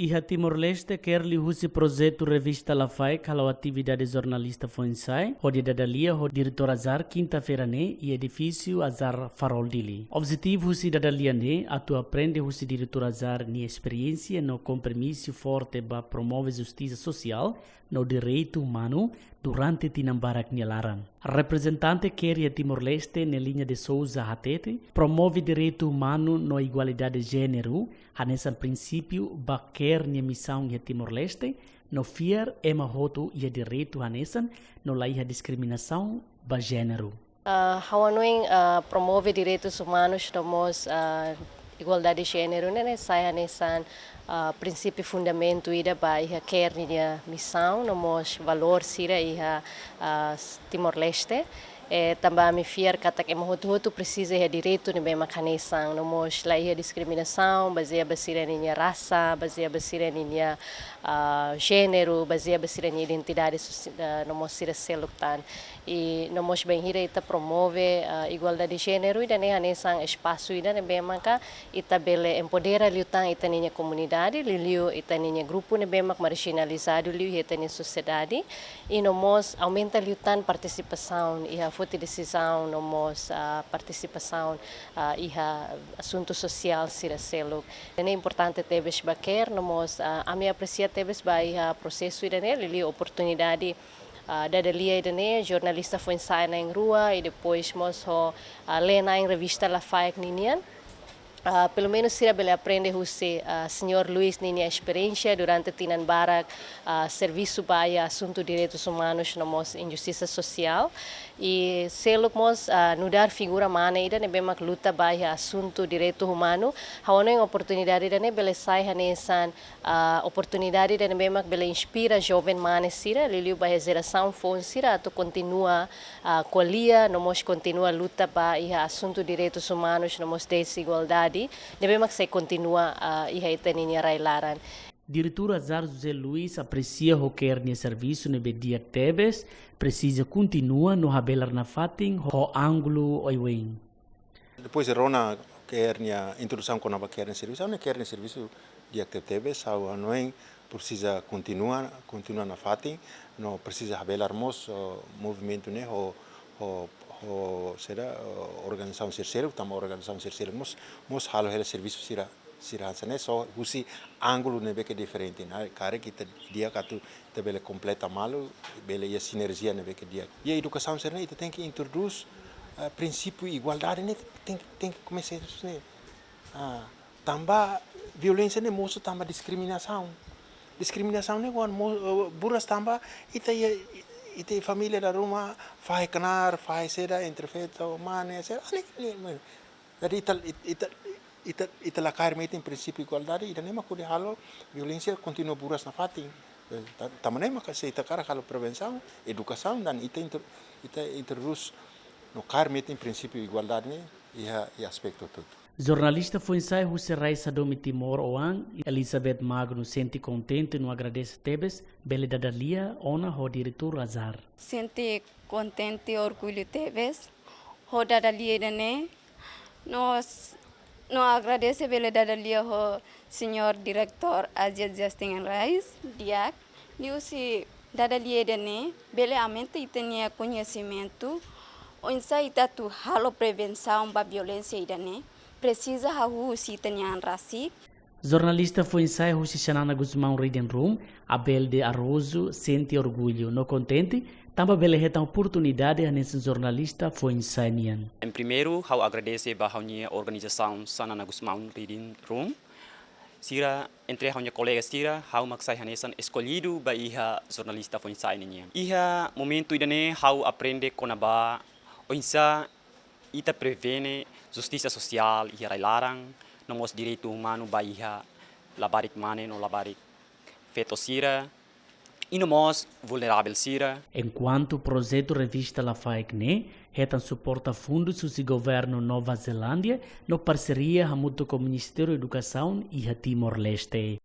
Iha Timor-Leste quer li husi projeto Revista Lafai kalau atividade jornalista foi ensai, onde dadalia o diretor Azar quinta-feira ne e edifício Azar Farol Dili. Objetivo husi dadalia ne atu aprende husi diretor Azar ni experiência no compromisso forte para promover justiça social no direito humano durante Tinambarak Nialaran. Representante queria Timor-Leste na linha de Souza Hatete promove direito humano no igualdade de gênero, nesse princípio baquer na missão de Timor-Leste, no fier ema hoto e direito hanesan no laia discriminação ba gênero. Hawanoing promove direitos humanos nomos igualdade de gênero né sai hanesan princípio fundamento ida ba iha quer ni missão nomos valor sira iha Timor-Leste também me fiar kata que mohoto precisa de direito de bem macanesan nomos lá iha discriminação baseia basira ninya raça baseia basira ninya gênero baseia basira ninya identidade nomos sira selutan e nomos bem hira ita promove igualdade de gênero ida ne hanesan espaço ida ne bem manca ita bele empodera liutan ita ninya comunidade liu ita ninya grupo ne bem marginalizado liu ita ninya sociedade e nomos aumenta liutan participação e a de decisão nomos participação e assunto social sira selo é importante tebes baquer nomos a minha aprecia tebes vai processo ida ne liu oportunidade dadalia ida ne jornalista foi ensaiar na rua e depois mos ler na revista Lafai ninian. Pelo menos sira bele aprende husi senhor Luis ninia experiência durante Tinan Barak serviço para assunto direitos humanos nomos injustiça social e seluk mos nudar figura mana ida ne bemak luta para assunto direito humano hawono em oportunidade ida ne bele sai hanesan oportunidade ida ne bemak bele inspira jovem mana sira liliu para geração fon sira tu continua colia nomos continua luta para assunto direitos humanos nomos desigualdade devemos se continua e reiteninha railaran. Diretor Azar José Luis aprecia o que é serviço no dia tebes precisa continua no habelar na fatin o ângulo oiwen. Depois de Rona que é a introdução com a quer serviço, não quer serviço dia tebes, a não precisa continuar na fatin, não precisa habelar mos movimento né será organização terceira, também organização terceira, mas halo hela serviço sira né só usi ângulo né bem que diferente, né cara que dia que tu bele completa malo, bele a sinergia né bem que dia. E a educação será né tem que introduzir princípio igualdade né tem que começar isso né. Também violência né moço também discriminação né quando burras também ite família da rumah faz canar faz seda entre feita humana seda jadi ita la cair mete em princípio igualdade e nem maculi halo violência continua buras na fatin também maka se ita cara halo prevenção educação dan ita introduz no cair mete em princípio igualdade né e aspecto tudo. Jornalista foi ensaiar José Raisa Domi Timor Oang, Elizabeth Magno sente contente no agradece tebes, bele dadalia ona ho diretor Azar. Sente contente orgulho tebes, ho dadalia dane, nos agradece bele dadalia ho senhor diretor Aziz Justin Reis, diak, niusi dadalia dane, bele aumenta itania conhecimento, o ensai tatu halo prevenção ba violência idane. Precisa hahu si tanyan rasik. Jornalista foi ensaiar Husi Xanana Guzmão Reading Room, Abel de Arrozo sente orgulho, no contente, também bele reta oportunidade nesse jornalista foi ensaiar. Em primeiro, eu agradeço a minha organização Xanana Guzmão Reading Room. Sira entre a minha colega Sira, eu maksai hanesan escolhido para iha jornalista foi ensaiar niya. Iha momento idane eu aprende com aba oinsa ita prevene justiça social e larang nomos direito humano baiha labarik mane no labarik feto sira e nomos vulnerável sira. Enquanto o projeto Revista Lafai retan suporta fundos do governo Nova Zelândia no parceria com o Ministério da Educação e Timor-Leste.